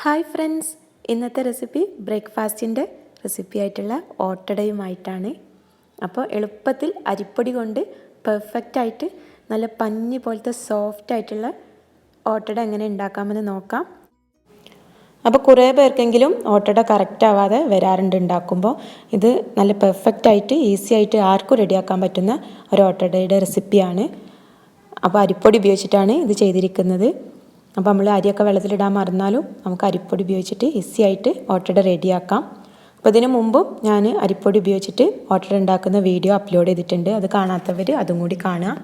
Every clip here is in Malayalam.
ഹായ് ഫ്രണ്ട്സ്, ഇന്നത്തെ റെസിപ്പി ബ്രേക്ക്ഫാസ്റ്റിൻ്റെ റെസിപ്പി ആയിട്ടുള്ള ഓട്ടടയുമായിട്ടാണ്. അപ്പോൾ എളുപ്പത്തിൽ അരിപ്പൊടി കൊണ്ട് പെർഫെക്റ്റായിട്ട് നല്ല പഞ്ഞി പോലത്തെ സോഫ്റ്റ് ആയിട്ടുള്ള ഓട്ടട എങ്ങനെ ഉണ്ടാക്കാമെന്ന് നോക്കാം. അപ്പോൾ കുറേ പേർക്കെങ്കിലും ഓട്ടട കറക്റ്റ് ആവാതെ വരാറുണ്ട് ഉണ്ടാക്കുമ്പോൾ. ഇത് നല്ല പെർഫെക്റ്റായിട്ട് ഈസി ആയിട്ട് ആർക്കും റെഡിയാക്കാൻ പറ്റുന്ന ഒരു ഓട്ടടയുടെ റെസിപ്പിയാണ്. അപ്പോൾ അരിപ്പൊടി ഉപയോഗിച്ചിട്ടാണ് ഇത് ചെയ്തിരിക്കുന്നത്. അപ്പോൾ നമ്മൾ അരിയൊക്കെ വെള്ളത്തിലിടാൻ മറന്നാലും നമുക്ക് അരിപ്പൊടി ഉപയോഗിച്ചിട്ട് ഈസി ആയിട്ട് ഓട്ടട റെഡിയാക്കാം. അപ്പോൾ ഇതിന് മുമ്പും ഞാൻ അരിപ്പൊടി ഉപയോഗിച്ചിട്ട് ഓട്ടട ഉണ്ടാക്കുന്ന വീഡിയോ അപ്ലോഡ് ചെയ്തിട്ടുണ്ട്. അത് കാണാത്തവർ അതും കൂടി കാണുക.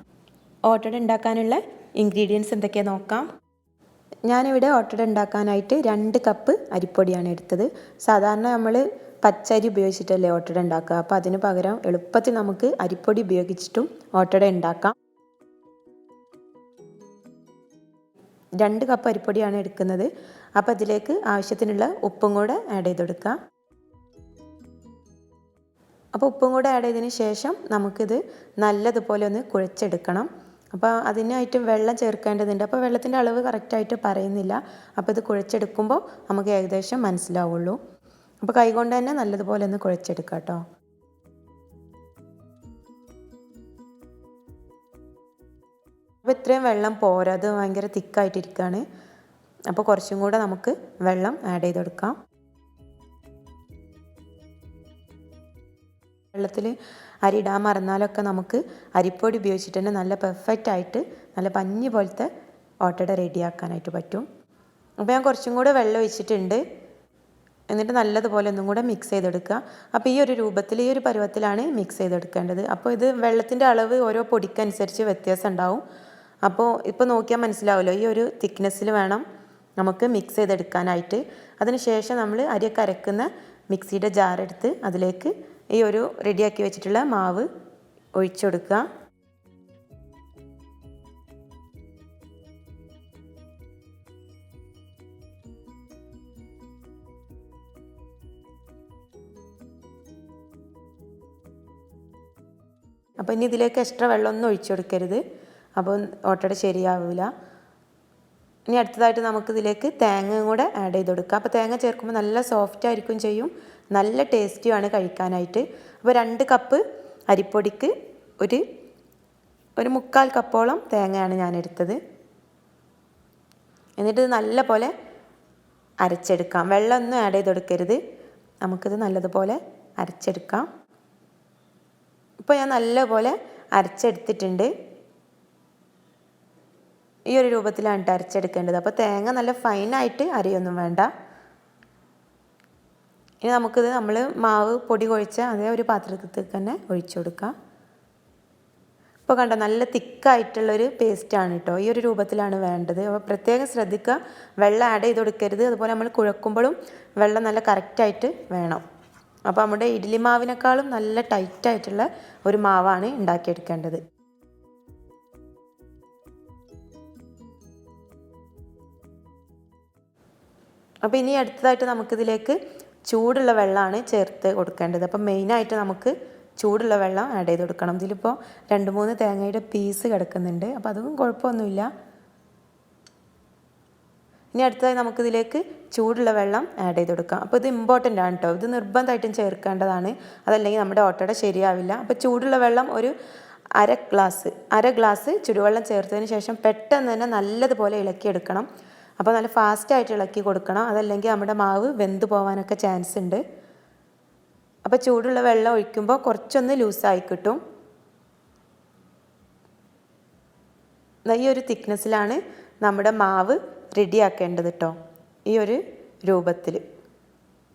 ഓട്ടട ഉണ്ടാക്കാനുള്ള ഇൻഗ്രീഡിയൻസ് എന്തൊക്കെയാണ് നോക്കാം. ഞാനിവിടെ ഓട്ടട ഉണ്ടാക്കാനായിട്ട് 2 കപ്പ് അരിപ്പൊടിയാണ് എടുത്തത്. സാധാരണ നമ്മൾ പച്ചരി ഉപയോഗിച്ചിട്ടല്ലേ ഓട്ടട ഉണ്ടാക്കുക. അപ്പോൾ അതിന് പകരം എളുപ്പത്തിൽ നമുക്ക് അരിപ്പൊടി ഉപയോഗിച്ചിട്ടും ഓട്ടട ഉണ്ടാക്കാം. 2 കപ്പ് അരിപ്പൊടിയാണ് എടുക്കുന്നത്. അപ്പോൾ അതിലേക്ക് ആവശ്യത്തിനുള്ള ഉപ്പും കൂടെ ആഡ് ചെയ്ത് കൊടുക്കുക. അപ്പോൾ ഉപ്പും കൂടെ ആഡ് ചെയ്തതിന് ശേഷം നമുക്കിത് നല്ലതുപോലെ ഒന്ന് കുഴച്ചെടുക്കണം. അപ്പോൾ അതിനായിട്ട് വെള്ളം ചേർക്കേണ്ടതുണ്ട്. അപ്പോൾ വെള്ളത്തിൻ്റെ അളവ് കറക്റ്റായിട്ട് പറയുന്നില്ല. അപ്പോൾ ഇത് കുഴച്ചെടുക്കുമ്പോൾ നമുക്ക് ഏകദേശം മനസ്സിലാവുള്ളൂ. അപ്പോൾ കൈകൊണ്ട് തന്നെ നല്ലതുപോലെ ഒന്ന് കുഴച്ചെടുക്കാം കേട്ടോ. അപ്പോൾ ഇത്രയും വെള്ളം പോരാ, അത് ഭയങ്കര തിക്കായിട്ടിരിക്കുകയാണ്. അപ്പോൾ കുറച്ചും കൂടെ നമുക്ക് വെള്ളം ആഡ് ചെയ്ത് കൊടുക്കാം. വെള്ളത്തിൽ അരി ഇടാൻ മറന്നാലൊക്കെ നമുക്ക് അരിപ്പൊടി ഉപയോഗിച്ചിട്ട് തന്നെ നല്ല പെർഫെക്റ്റ് ആയിട്ട് നല്ല പഞ്ഞി പോലത്തെ ഓട്ടട റെഡിയാക്കാനായിട്ട് പറ്റും. അപ്പോൾ ഞാൻ കുറച്ചും കൂടെ വെള്ളം ഒഴിച്ചിട്ടുണ്ട്. എന്നിട്ട് നല്ലതുപോലെ ഒന്നും കൂടെ മിക്സ് ചെയ്തെടുക്കുക. അപ്പോൾ ഈ ഒരു രൂപത്തിൽ, ഈ ഒരു പരുവത്തിലാണ് മിക്സ് ചെയ്തെടുക്കേണ്ടത്. അപ്പോൾ ഇത് വെള്ളത്തിൻ്റെ അളവ് ഓരോ പൊടിക്കനുസരിച്ച് വ്യത്യാസം ഉണ്ടാവും. അപ്പോൾ ഇപ്പോൾ നോക്കിയാൽ മനസ്സിലാവുമല്ലോ, ഈ ഒരു തിക്നെസ്സിൽ വേണം നമുക്ക് മിക്സ് ചെയ്തെടുക്കാനായിട്ട്. അതിനുശേഷം നമ്മൾ അരിയൊക്കെ അരക്കുന്ന മിക്സിയുടെ ജാറെടുത്ത് അതിലേക്ക് ഈ ഒരു റെഡിയാക്കി വെച്ചിട്ടുള്ള മാവ് ഒഴിച്ചു കൊടുക്കുക. അപ്പോൾ ഇനി ഇതിലേക്ക് എക്സ്ട്രാ വെള്ളമൊന്നും ഒഴിച്ചു കൊടുക്കരുത്. അപ്പോൾ ഓട്ടട ശരിയാവില്ല. ഇനി അടുത്തതായിട്ട് നമുക്കിതിലേക്ക് തേങ്ങയും കൂടെ ആഡ് ചെയ്ത് കൊടുക്കാം. അപ്പോൾ തേങ്ങ ചേർക്കുമ്പോൾ നല്ല സോഫ്റ്റ് ആയിരിക്കും ചെയ്യും, നല്ല ടേസ്റ്റിയാണ് കഴിക്കാനായിട്ട്. അപ്പോൾ 2 കപ്പ് അരിപ്പൊടിക്ക് ഒരു 3/4 കപ്പോളം തേങ്ങയാണ് ഞാൻ എടുത്തത്. എന്നിട്ട് ഇത് നല്ല പോലെ അരച്ചെടുക്കാം. വെള്ളമൊന്നും ആഡ് ചെയ്ത് കൊടുക്കരുത്. നമുക്കിത് നല്ലതുപോലെ അരച്ചെടുക്കാം. ഇപ്പോൾ ഞാൻ നല്ലപോലെ അരച്ചെടുത്തിട്ടുണ്ട്. ഈ ഒരു രൂപത്തിലാണ് അരച്ചെടുക്കേണ്ടത്. അപ്പോൾ തേങ്ങ നല്ല ഫൈനായിട്ട് അരയൊന്നും വേണ്ട. ഇനി നമുക്കിത് നമ്മൾ മാവ് പൊടി കുഴച്ച അതേ ഒരു പാത്രത്തിൽ തന്നെ ഒഴിച്ചു കൊടുക്കാം. ഇപ്പോൾ കണ്ടോ, നല്ല തിക്കായിട്ടുള്ളൊരു പേസ്റ്റാണ് കേട്ടോ. ഈ ഒരു രൂപത്തിലാണ് വേണ്ടത്. അപ്പോൾ പ്രത്യേകം ശ്രദ്ധിക്കുക, വെള്ളം ആഡ് ചെയ്ത് കൊടുക്കരുത്. അതുപോലെ നമ്മൾ കുഴക്കുമ്പോഴും വെള്ളം നല്ല കറക്റ്റായിട്ട് വേണം. അപ്പോൾ നമ്മുടെ ഇഡ്ഡലി മാവിനേക്കാളും നല്ല ടൈറ്റായിട്ടുള്ള ഒരു മാവാണ് ഉണ്ടാക്കിയെടുക്കേണ്ടത്. അപ്പോൾ ഇനി അടുത്തതായിട്ട് നമുക്കിതിലേക്ക് ചൂടുള്ള വെള്ളമാണ് ചേർത്ത് കൊടുക്കേണ്ടത്. അപ്പോൾ മെയിനായിട്ട് നമുക്ക് ചൂടുള്ള വെള്ളം ആഡ് ചെയ്ത് കൊടുക്കണം. ഇതിലിപ്പോൾ 2-3 തേങ്ങയുടെ പീസ് കിടക്കുന്നുണ്ട്. അപ്പോൾ അതും കുഴപ്പമൊന്നുമില്ല. ഇനി അടുത്തതായി നമുക്കിതിലേക്ക് ചൂടുള്ള വെള്ളം ആഡ് ചെയ്ത് കൊടുക്കാം. അപ്പോൾ ഇത് ഇമ്പോർട്ടൻ്റ് ആണ് കേട്ടോ. ഇത് നിർബന്ധമായിട്ടും ചേർക്കേണ്ടതാണ്. അതല്ലെങ്കിൽ നമ്മുടെ ഓട്ടട ശരിയാവില്ല. അപ്പോൾ ചൂടുള്ള വെള്ളം ഒരു അര ഗ്ലാസ് ചുടുവെള്ളം ചേർത്തതിന് ശേഷം പെട്ടെന്ന് തന്നെ നല്ലതുപോലെ ഇളക്കിയെടുക്കണം. അപ്പോൾ നല്ല ഫാസ്റ്റായിട്ട് ഇളക്കി കൊടുക്കണം. അതല്ലെങ്കിൽ നമ്മുടെ മാവ് വെന്ത് പോകാനൊക്കെ ചാൻസ് ഉണ്ട്. അപ്പോൾ ചൂടുള്ള വെള്ളം ഒഴിക്കുമ്പോൾ കുറച്ചൊന്ന് ലൂസായി കിട്ടും. ഈ ഒരു തിക്നെസ്സിലാണ് നമ്മുടെ മാവ് റെഡിയാക്കേണ്ടത് കേട്ടോ, ഈ ഒരു രൂപത്തിൽ.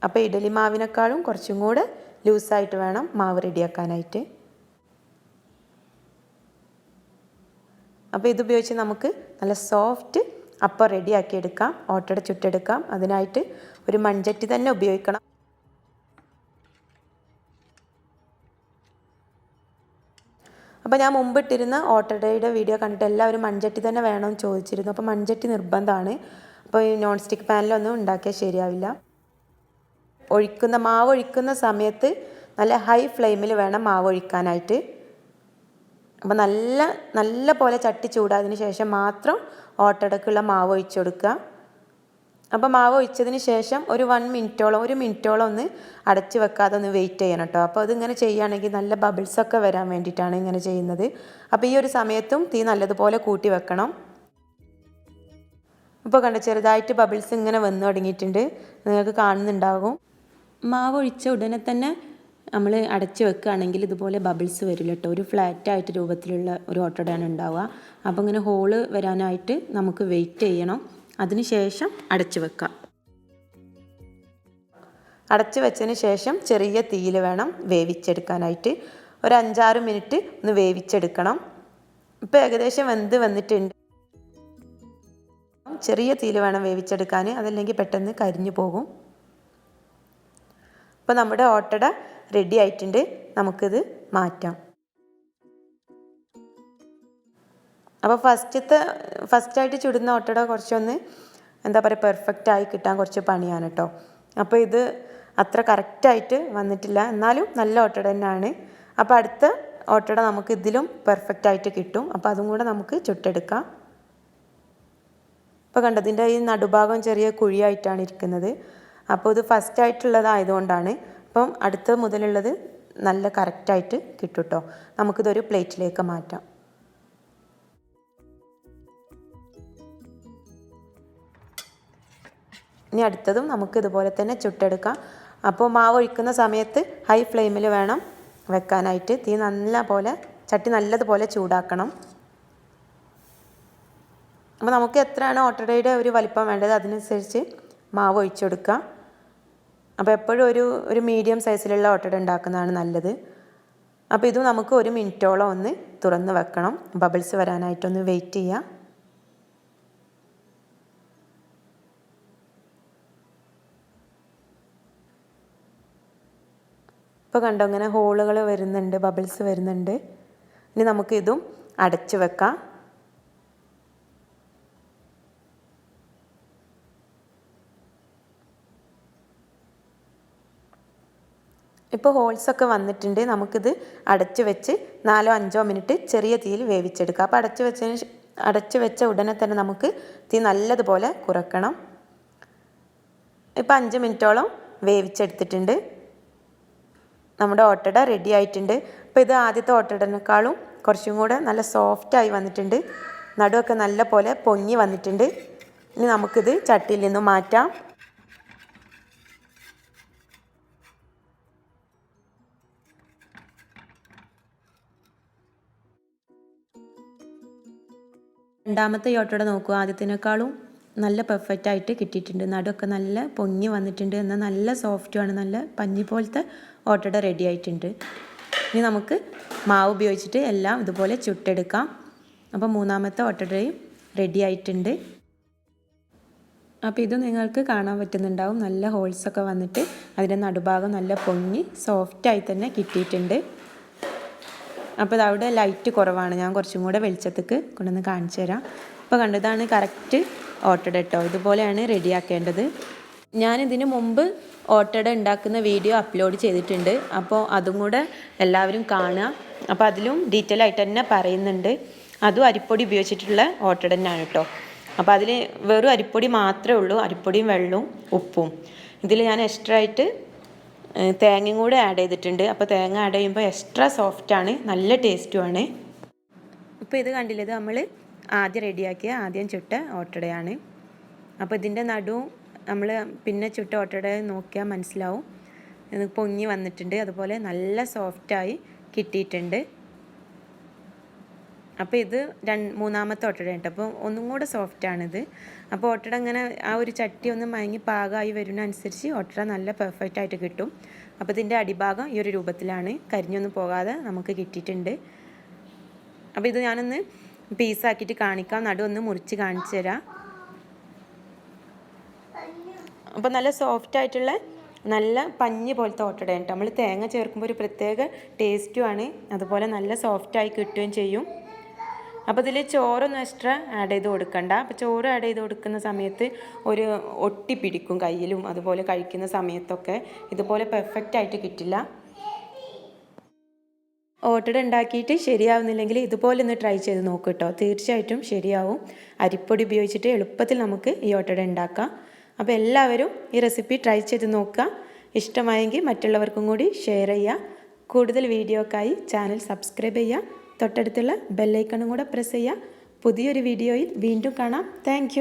അപ്പോൾ ഇഡ്ഡലി മാവിനേക്കാളും കുറച്ചും കൂടെ ലൂസായിട്ട് വേണം മാവ് റെഡിയാക്കാനായിട്ട്. അപ്പോൾ ഇതുപയോഗിച്ച് നമുക്ക് നല്ല സോഫ്റ്റ് അപ്പം റെഡിയാക്കി എടുക്കാം, ഓട്ടട ചുട്ടെടുക്കാം. അതിനായിട്ട് ഒരു മൺചട്ടി തന്നെ ഉപയോഗിക്കണം. അപ്പോൾ ഞാൻ മുമ്പിട്ടിരുന്ന ഓട്ടടയുടെ വീഡിയോ കണ്ടിട്ട് എല്ലാവരും മൺചട്ടി തന്നെ വേണമെന്ന് ചോദിച്ചിരുന്നു. അപ്പോൾ മൺചട്ടി നിർബന്ധമാണ്. അപ്പോൾ ഈ നോൺ സ്റ്റിക്ക് പാനിലൊന്നും ഉണ്ടാക്കിയാൽ ശരിയാവില്ല. മാവ് ഒഴിക്കുന്ന സമയത്ത് നല്ല ഹൈ ഫ്ലെയിമിൽ വേണം മാവ് ഒഴിക്കാനായിട്ട്. അപ്പോൾ നല്ല പോലെ ചട്ടി ചൂടായതിന് ശേഷം മാത്രം ഓട്ടടക്കുള്ള മാവ് ഒഴിച്ചു കൊടുക്കുക. അപ്പോൾ മാവ് ഒഴിച്ചതിന് ശേഷം ഒരു 1 മിനിറ്റോളം ഒന്ന് അടച്ച് വെക്കാതെ ഒന്ന് വെയിറ്റ് ചെയ്യണം കേട്ടോ. അപ്പോൾ അതിങ്ങനെ ചെയ്യുകയാണെങ്കിൽ നല്ല ബബിൾസൊക്കെ വരാൻ വേണ്ടിയിട്ടാണ് ഇങ്ങനെ ചെയ്യുന്നത്. അപ്പോൾ ഈ ഒരു സമയത്തും തീ നല്ലതുപോലെ കൂട്ടി വെക്കണം. ഇപ്പോൾ കണ്ട ചെറുതായിട്ട് ബബിൾസ് ഇങ്ങനെ വന്നു തുടങ്ങിയിട്ടുണ്ട്, നിങ്ങൾക്ക് കാണുന്നുണ്ടാകും. മാവ് ഒഴിച്ച ഉടനെ തന്നെ നമ്മൾ അടച്ച് വെക്കുകയാണെങ്കിൽ ഇതുപോലെ ബബിൾസ് വരില്ല കേട്ടോ. ഒരു ഫ്ലാറ്റായിട്ട് രൂപത്തിലുള്ള ഒരു ഓട്ടടയാണ് ഉണ്ടാവുക. അപ്പോൾ ഇങ്ങനെ ഹോള് വരാനായിട്ട് നമുക്ക് വെയിറ്റ് ചെയ്യണം. അതിന് ശേഷം അടച്ച് വെക്കാം. അടച്ച് വെച്ചതിന് ശേഷം ചെറിയ തീയിൽ വേണം വേവിച്ചെടുക്കാനായിട്ട്. ഒരു 5-6 മിനിറ്റ് ഒന്ന് വേവിച്ചെടുക്കണം. ഇപ്പോൾ ഏകദേശം വെന്ത് വന്നിട്ടുണ്ട്. ചെറിയ തീയിൽ വേണം വേവിച്ചെടുക്കാൻ, അതല്ലെങ്കിൽ പെട്ടെന്ന് കരിഞ്ഞു പോകും. അപ്പോൾ നമ്മുടെ ഓട്ടട റെഡി ആയിട്ടുണ്ട്. നമുക്കിത് മാറ്റാം. അപ്പോൾ ഫസ്റ്റായിട്ട് ചുടുന്ന ഓട്ടട കുറച്ചൊന്ന് എന്താ പറയുക പെർഫെക്റ്റായി കിട്ടാൻ കുറച്ച് പണിയാണ് കേട്ടോ. അപ്പോൾ ഇത് അത്ര കറക്റ്റായിട്ട് വന്നിട്ടില്ല, എന്നാലും നല്ല ഓട്ടട തന്നെയാണ്. അപ്പോൾ അടുത്ത ഓട്ടട നമുക്ക് ഇതിലും പെർഫെക്റ്റായിട്ട് കിട്ടും. അപ്പോൾ അതും കൂടെ നമുക്ക് ചുട്ടെടുക്കാം. ഇപ്പോൾ കണ്ടതിൻ്റെ ഈ നടുഭാഗം ചെറിയ കുഴിയായിട്ടാണ് ഇരിക്കുന്നത്. അപ്പോൾ ഇത് ഫസ്റ്റായിട്ടുള്ളതായതുകൊണ്ടാണ്. അപ്പം അടുത്ത മുതലുള്ളത് നല്ല കറക്റ്റായിട്ട് കിട്ടും കേട്ടോ. നമുക്കിതൊരു പ്ലേറ്റിലേക്ക് മാറ്റാം. ഇനി അടുത്തതും നമുക്ക് ഇതുപോലെ തന്നെ ചുട്ടെടുക്കാം. അപ്പോൾ മാവ് ഒഴിക്കുന്ന സമയത്ത് ഹൈ ഫ്ലെയിമിൽ വേണം വെക്കാനായിട്ട്. ചട്ടി നല്ലതുപോലെ ചൂടാക്കണം. അപ്പോൾ നമുക്ക് എത്രയാണ് ഓട്ടടയുടെ ഒരു വലിപ്പം വേണ്ടത് അതിനനുസരിച്ച് മാവ് ഒഴിച്ചു കൊടുക്കുക. അപ്പോൾ എപ്പോഴും ഒരു മീഡിയം സൈസിലുള്ള ഓട്ടട ഉണ്ടാക്കുന്നതാണ് നല്ലത്. അപ്പോൾ ഇതും നമുക്ക് 1 മിനിറ്റോളം ഒന്ന് തുറന്ന് വെക്കണം. ബബിൾസ് വരാനായിട്ടൊന്ന് വെയിറ്റ് ചെയ്യുക. ഇപ്പോൾ കണ്ടോ ഇങ്ങനെ ഹോളുകൾ വരുന്നുണ്ട്, ബബിൾസ് വരുന്നുണ്ട്. ഇനി നമുക്ക് ഇതും അടച്ച് വെക്കാം. ഇപ്പോൾ ഹോൾസൊക്കെ വന്നിട്ടുണ്ട്. നമുക്കിത് അടച്ച് വെച്ച് 4-5 മിനിറ്റ് ചെറിയ തീയിൽ വേവിച്ചെടുക്കാം. അപ്പോൾ അടച്ച് വെച്ച ഉടനെ തന്നെ നമുക്ക് തീ നല്ലതുപോലെ കുറക്കണം. ഇപ്പോൾ 5 മിനിറ്റോളം വേവിച്ചെടുത്തിട്ടുണ്ട്. നമ്മുടെ ഓട്ടട റെഡി ആയിട്ടുണ്ട്. അപ്പോൾ ഇത് ആദ്യത്തെ ഓട്ടടനേക്കാളും കുറച്ചും കൂടെ നല്ല സോഫ്റ്റായി വന്നിട്ടുണ്ട്. നടുവൊക്കെ നല്ല പോലെ പൊങ്ങി വന്നിട്ടുണ്ട്. ഇനി നമുക്കിത് ചട്ടിയിൽ നിന്നും മാറ്റാം. രണ്ടാമത്തെ ഈ ഓട്ടട നോക്കുക, ആദ്യത്തിനേക്കാളും നല്ല പെർഫെക്റ്റായിട്ട് കിട്ടിയിട്ടുണ്ട്. നടുവൊക്കെ നല്ല പൊങ്ങി വന്നിട്ടുണ്ട്. എന്നാൽ നല്ല സോഫ്റ്റുമാണ്, നല്ല പഞ്ഞി പോലത്തെ ഓട്ടട റെഡി ആയിട്ടുണ്ട്. ഇനി നമുക്ക് മാവ് ഉപയോഗിച്ചിട്ട് എല്ലാം ഇതുപോലെ ചുട്ടെടുക്കാം. അപ്പോൾ മൂന്നാമത്തെ ഓട്ടടയും റെഡി ആയിട്ടുണ്ട്. അപ്പോൾ ഇത് നിങ്ങൾക്ക് കാണാൻ പറ്റുന്നുണ്ടാവും, നല്ല ഹോൾസൊക്കെ വന്നിട്ട് അതിൻ്റെ നടുഭാഗം നല്ല പൊങ്ങി സോഫ്റ്റായി തന്നെ കിട്ടിയിട്ടുണ്ട്. അപ്പോൾ അതവിടെ ലൈറ്റ് കുറവാണ്, ഞാൻ കുറച്ചും കൂടെ വെളിച്ചത്തേക്ക് കൊണ്ടുവന്ന് കാണിച്ചു തരാം. അപ്പോൾ കണ്ടതാണ് കറക്റ്റ് ഓട്ടട കേട്ടോ. ഇതുപോലെയാണ് റെഡിയാക്കേണ്ടത്. ഞാനിതിന് മുമ്പ് ഓട്ടട ഉണ്ടാക്കുന്ന വീഡിയോ അപ്ലോഡ് ചെയ്തിട്ടുണ്ട്. അപ്പോൾ അതും കൂടെ എല്ലാവരും കാണുക. അപ്പോൾ അതിലും ഡീറ്റെയിൽ ആയിട്ട് തന്നെ പറയുന്നുണ്ട്. അതും അരിപ്പൊടി ഉപയോഗിച്ചിട്ടുള്ള ഓട്ടട തന്നെയാണ് കേട്ടോ. അപ്പോൾ അതിൽ വെറും അരിപ്പൊടി മാത്രമേ ഉള്ളൂ, അരിപ്പൊടിയും വെള്ളവും ഉപ്പും. ഇതിൽ ഞാൻ എക്സ്ട്രാ ആയിട്ട് തേങ്ങയും കൂടെ ആഡ് ചെയ്തിട്ടുണ്ട്. അപ്പോൾ തേങ്ങ ആഡ് ചെയ്യുമ്പോൾ എക്സ്ട്രാ സോഫ്റ്റാണ്, നല്ല ടേസ്റ്റുമാണ്. ഇപ്പോൾ ഇത് കണ്ടില്ലേ, ഇത് നമ്മൾ ആദ്യം ചുട്ട ഓട്ടടയാണ്. അപ്പോൾ ഇതിൻ്റെ നടുവും നമ്മൾ പിന്നെ ചുട്ട ഓട്ടട നോക്കിയാൽ മനസ്സിലാവും, ഇത് പൊങ്ങി വന്നിട്ടുണ്ട്. അതുപോലെ നല്ല സോഫ്റ്റായി കിട്ടിയിട്ടുണ്ട്. അപ്പോൾ ഇത് മൂന്നാമത്തെ ഓട്ടട ഉണ്ട്. അപ്പോൾ ഒന്നും കൂടെ സോഫ്റ്റാണിത്. അപ്പോൾ ഓട്ടട ഇങ്ങനെ ആ ഒരു ചട്ടി ഒന്ന് മയങ്ങി പാകമായി വരുന്നതനുസരിച്ച് ഓട്ടട നല്ല പെർഫെക്റ്റായിട്ട് കിട്ടും. അപ്പോൾ ഇതിൻ്റെ അടിഭാഗം ഈ ഒരു രൂപത്തിലാണ്, കരിഞ്ഞൊന്നും പോകാതെ നമുക്ക് കിട്ടിയിട്ടുണ്ട്. അപ്പോൾ ഇത് ഞാനൊന്ന് പീസാക്കിയിട്ട് കാണിക്കാം, നടുവൊന്ന് മുറിച്ച് കാണിച്ചു തരാം. അപ്പോൾ നല്ല സോഫ്റ്റായിട്ടുള്ള നല്ല പഞ്ഞി പോലത്തെ ഓട്ടടയാണ് കേട്ടോ. നമ്മൾ തേങ്ങ ചേർക്കുമ്പോൾ ഒരു പ്രത്യേക ടേസ്റ്റുമാണ്, അതുപോലെ നല്ല സോഫ്റ്റായി കിട്ടുകയും ചെയ്യും. അപ്പോൾ ഇതിൽ ചോറൊന്നും എക്സ്ട്രാ ആഡ് ചെയ്ത് കൊടുക്കണ്ട. അപ്പോൾ ചോറ് ആഡ് ചെയ്ത് കൊടുക്കുന്ന സമയത്ത് ഒരു ഒട്ടി പിടിക്കും കയ്യിലും, അതുപോലെ കഴിക്കുന്ന സമയത്തൊക്കെ ഇതുപോലെ പെർഫെക്റ്റായിട്ട് കിട്ടില്ല. ഓട്ടട ഉണ്ടാക്കിയിട്ട് ശരിയാവുന്നില്ലെങ്കിൽ ഇതുപോലെ ഒന്ന് ട്രൈ ചെയ്ത് നോക്കൂ കേട്ടോ, തീർച്ചയായിട്ടും ശരിയാവും. അരിപ്പൊടി ഉപയോഗിച്ചിട്ട് എളുപ്പത്തിൽ നമുക്ക് ഈ ഓട്ടട ഉണ്ടാക്കാം. അപ്പോൾ എല്ലാവരും ഈ റെസിപ്പി ട്രൈ ചെയ്ത് നോക്കുക. ഇഷ്ടമായെങ്കിൽ മറ്റുള്ളവർക്കും കൂടി ഷെയർ ചെയ്യുക. കൂടുതൽ വീഡിയോക്കായി ചാനൽ സബ്സ്ക്രൈബ് ചെയ്യുക. തൊട്ടടുത്തുള്ള ബെല്ലൈക്കണും കൂടെ പ്രസ് ചെയ്യുക. പുതിയൊരു വീഡിയോയിൽ വീണ്ടും കാണാം. താങ്ക്